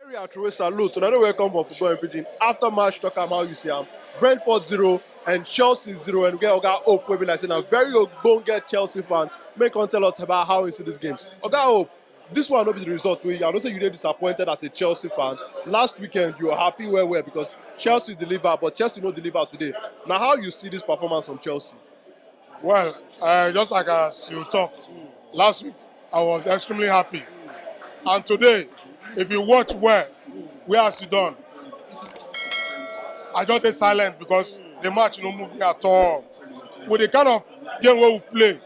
Area through salute. Another welcome for football and Pidgin. After match, talk about how you see Brentford 0 and Chelsea 0. And we get Oga Hope, we be like saying a very bonge Chelsea fan. Make on tell us about how you see this game. Oga Hope, this one will be the result. I don't say you did disappointed as a Chelsea fan. Last weekend you were happy where because Chelsea delivered, but Chelsea no deliver today. Now how you see this performance from Chelsea? Well, just like as you talk, last week I was extremely happy. And today, if you watch where I sit down, I just stay silent because the match no move me at all. With the kind of game where we play,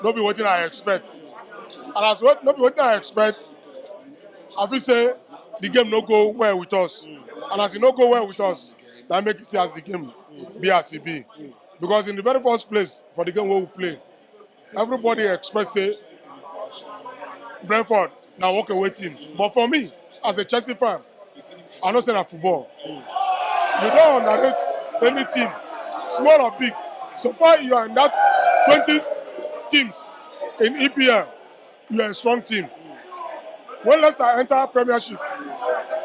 no be what I expect. And as well, no be what I expect, I feel say the game no go well with us. And as it no go well with us, that make it see as the game be as it be. Because in the very first place, for the game where we play, everybody expects say Brentford now walk away team. But for me, as a Chelsea fan, I know say na football. You don't underrate any team, small or big. So far you are in that 20 teams in EPL, you are a strong team. When Leicester enter Premiership,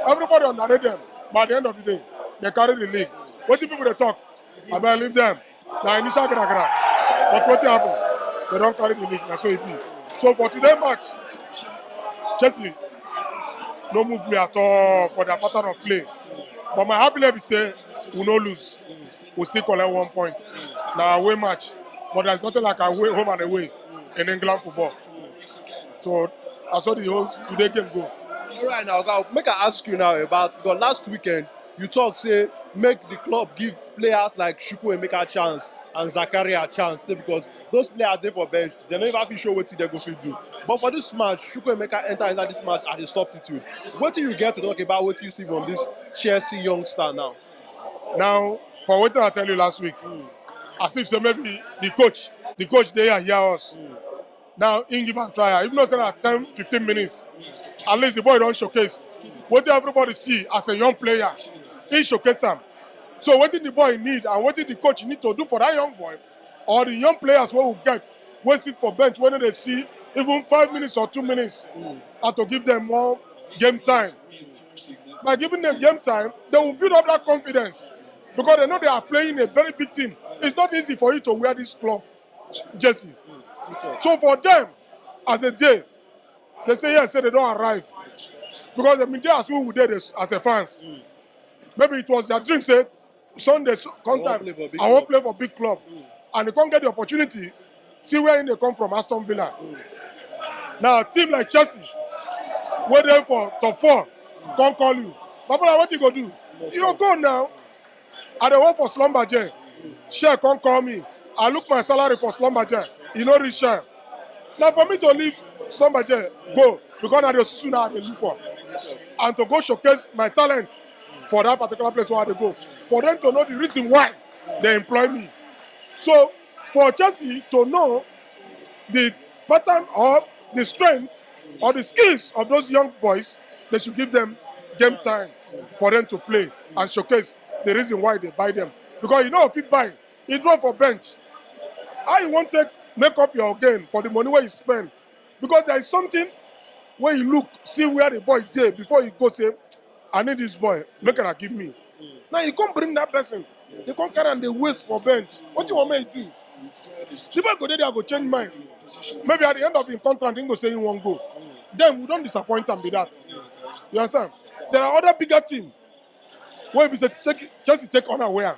everybody underrate them. By the end of the day, they carry the league. What do people they talk? I better leave them. Now initial gra. But what happened? They don't carry the league. That's so it be. So for today's match, Chelsea no move me at all for their pattern of play. But my happiness is say we no lose. We still collect 1 point. Now away match. But there's nothing like away, home and away in England football. So I saw the whole today game go. All right, now, Oga, make I ask you now about because last weekend you talk say make the club give players like Shuku Emeka a chance and Zakaria a chance say, because those players there for bench they never fit show what they go fit do. But for this match, Shuku Emeka enter inside this match as a substitute. What do you get to talk about? What you see from this Chelsea youngster now? Now, for what I tell you last week, as if so maybe the coach there hear us. Now, in give and try. Even though it's at 10, 15 minutes, at least the boy don't showcase. What do everybody see as a young player? He showcase them. So what did the boy need and what did the coach need to do for that young boy? Or the young players what will get, will sit for bench when they see even 5 minutes or 2 minutes and to give them more game time. By giving them game time, they will build up that confidence because they know they are playing a very big team. It's not easy for you to wear this club jersey. So for them, as a day, they say yes, say they don't arrive. Because I mean, they as we did as a fans. Maybe it was their dream, say, Sunday, time, I won't play for big club. And they can't get the opportunity, see where they come from, Aston Villa. Now, a team like Chelsea, where they for top 4, can't call you. But what you go do? You go now. I don't want for Slumberjay. Share can't call me. I look my salary for Slumberjay. You know, reach share. Now, for me to leave Slumberjay, go. Because I just soon I look for. And to go showcase my talent for that particular place where they go. For them to know the reason why they employ me. So, for Chelsea to know the pattern or the strength or the skills of those young boys, they should give them game time for them to play and showcase the reason why they buy them. Because you know if you buy, you draw for bench. How you want to make up your gain for the money where you spend? Because there is something where you look, see where the boy did before you go say, I need this boy, make her give me. Now you can't bring that person. They can't carry and they waste for bench. What do you want me to do? The boy go there, I go change mind. Maybe at the end of the contract, he go say he won't go. Then we don't disappoint him with that. You understand? There are other bigger teams where we say just take on aware.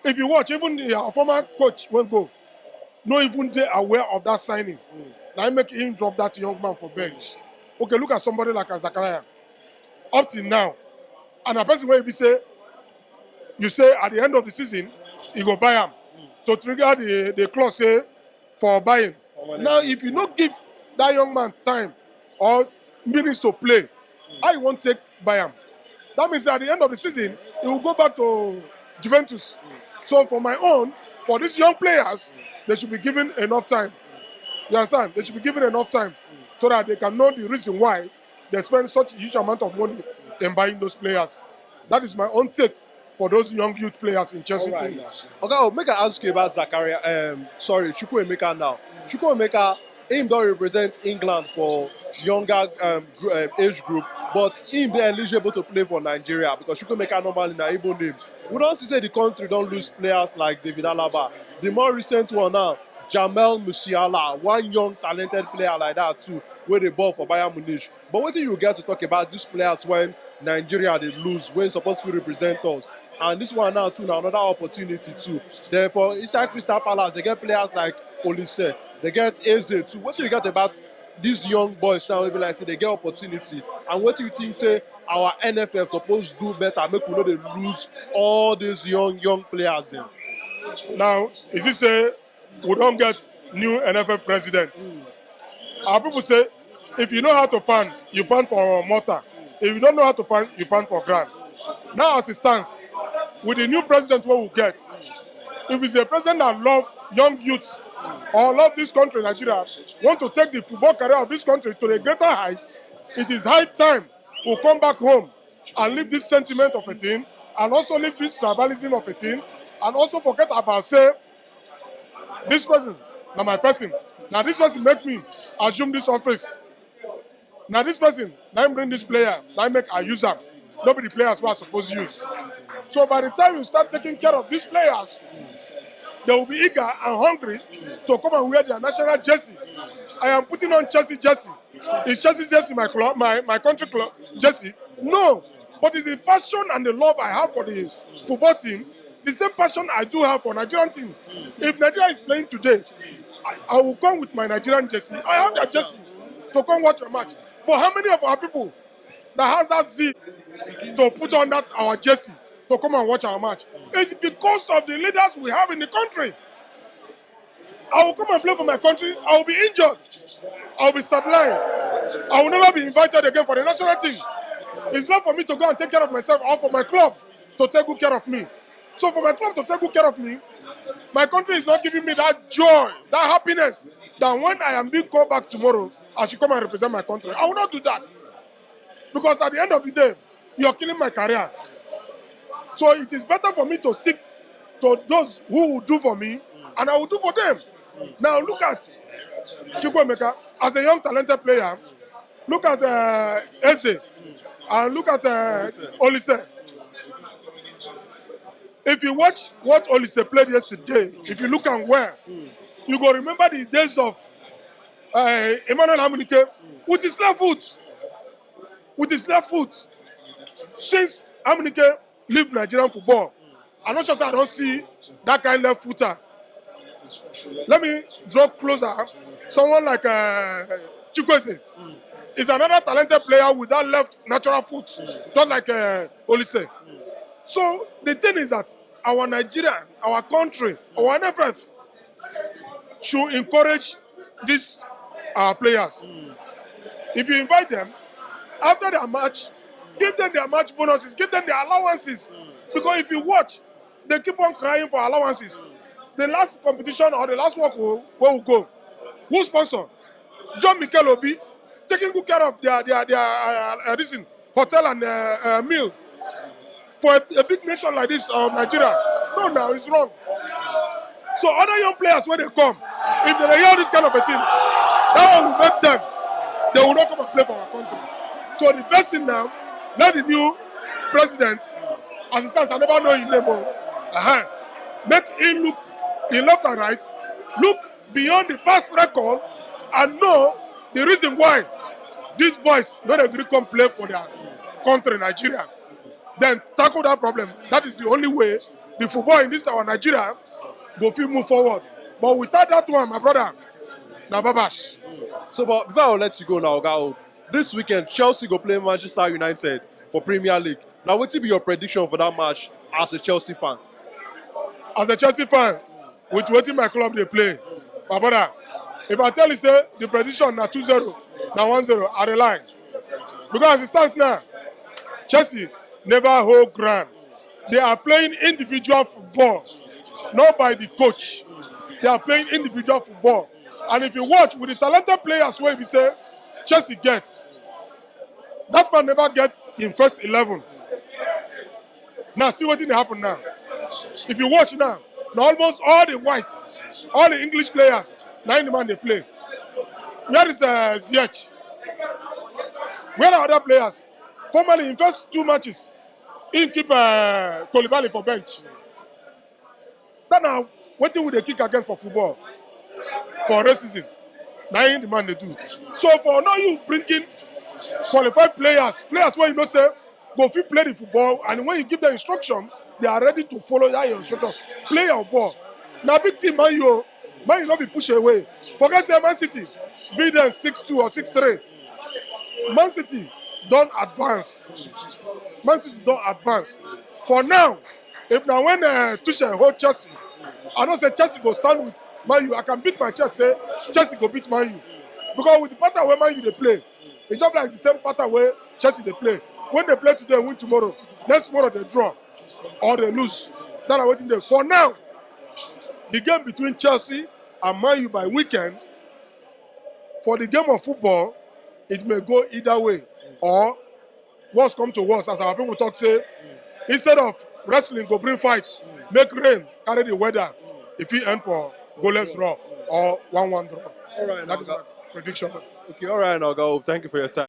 If you watch, even the former coach won't go. Not even they aware of that signing. Now make him drop that young man for bench. Okay, look at somebody like Zakaria. Up till now, and a person where you say at the end of the season, you go buy him to trigger the clause say for buying. Now, if you not give that young man time or minutes to play, how you won't take buy him? That means at the end of the season, he will go back to Juventus. So for my own, for these young players, they should be given enough time. You understand? They should be given enough time so that they can know the reason why they spend such a huge amount of money in buying those players. That is my own take for those young youth players in Chelsea team. Okay, I'll make I ask you about Zakaria. Chukwu Emeka now. Chukwu Emeka, him don't represent England for younger age group. but him dey eligible to play for Nigeria because Chukwuemeka normally na Igbo name. We don see say the country don lose players like David Alaba. The more recent one now, Jamel Musiala, one young talented player like that too, wey dey ball for Bayern Munich. But wetin you get to talk about these players when Nigeria dey lose, when suppose to represent us? And this one now too na another opportunity too. Then for inside Crystal Palace, they get players like Olise, they get Eze too. Wetin you get about these young boys now wey be like say they get opportunity, and wetin you think say our NFF suppose do better make we no dey lose all these young players dem? Now, is it say we don't get new NFF president? Our people say, if you know how to pan, you pan for mortar. If you don't know how to pan, you pan for ground. Now, as it stands, with the new president what we get, if it's a president that love young youths or love this country, Nigeria, want to take the football career of this country to a greater height, it is high time we come back home and leave this sentiment of a thing, and also leave this tribalism of a thing, and also forget about say, this person, now my person, now this person make me assume this office. Now this person, now bring this player, now make I use them. Nobody players who are supposed to use. So by the time you start taking care of these players, they will be eager and hungry to come and wear their national jersey. I am putting on Chelsea jersey. Is Chelsea jersey my club, my country club jersey? No. But it's the passion and the love I have for the football team, the same passion I do have for Nigerian team. If Nigeria is playing today, I will come with my Nigerian jersey. I have their jersey to come watch a match. But how many of our people that has that zeal to put on that our jersey to come and watch our match? It's because of the leaders we have in the country. I will come and play for my country. I will be injured. I will be sidelined. I will never be invited again for the national team. It's not for me to go and take care of myself or for my club to take good care of me. So for my club to take good care of me, my country is not giving me that joy, that happiness, that when I am being called back tomorrow, I should come and represent my country. I will not do that. Because at the end of the day, you are killing my career. So it is better for me to stick to those who will do for me, and I will do for them. Now look at Chukwuemeka as a young talented player. Look at Eze, and look at Olise. If you watch what Olise played yesterday, if you look and where, you go remember the days of Emmanuel Amunike with his left foot. With his left foot. Since Amunike leave Nigerian football, I'm not sure I don't see that kind of left footer. Let me draw closer. Someone like Chukwueze is another talented player with that left natural foot, not like Olise. So the thing is that our Nigeria, our country, our NFF should encourage these players. If you invite them, after their match, give them their match bonuses, give them their allowances. Because if you watch, they keep on crying for allowances. The last competition or the last work where we go, who sponsor? John Mikel Obi, taking good care of their hotel and meal. For a big nation like this, Nigeria, no, now it's wrong. So other young players, when they come, if they hear this kind of a thing, that one will make them, they will not come and play for our country. So the best thing now, let the new president, as it stands, I never know his name, make him look in left and right, look beyond the past record, and know the reason why these boys don't agree to come play for their country, Nigeria. Then tackle that problem. That is the only way the football in this our Nigeria will feel move forward. But without that one, my brother, na babash. So, but before I let you go now, Oga, this weekend Chelsea go play Manchester United for Premier League. Now, what will be your prediction for that match as a Chelsea fan? As a Chelsea fan, with what my club they play, my brother, if I tell you say the prediction na 2-0, na 1-0, I rely. Because as it stands now, Chelsea never hold ground. They are playing individual football, not by the coach. They are playing individual football. And if you watch with the talented players where we say Chelsea gets, that man never gets in first 11. Now see what happen now. If you watch now almost all the whites, all the English players, 9 man they play. Where is Ziyech? Where are other players? Formerly, in first 2 matches, he keep Koulibaly for bench. Then now, waiting with the kick against for football for racism. Now the man they do. So for now, you bring in qualified players where you know say go fit play the football, and when you give them instruction, they are ready to follow that instruction. Play your ball. Now big team man you not be pushed away. Forget say Man City beat them 6-2 or 6-3. Man City don't advance. Man City don't advance. For now, if now when Tuchel hold Chelsea, I don't say Chelsea go stand with Man U. I can beat my chest say Chelsea go beat Man U. Because with the pattern where Man U they play, it's just like the same pattern where Chelsea they play. When they play today, win tomorrow. Next tomorrow they draw or they lose. That are waiting there. For now, the game between Chelsea and Man U by weekend, for the game of football, it may go either way. Or worst come to worst, as our people talk say, instead of wrestling go bring fight, make rain, carry the weather. If he end for goalless draw or 1-1 draw. All right, That is my prediction. Okay, all right, Oga. Thank you for your time.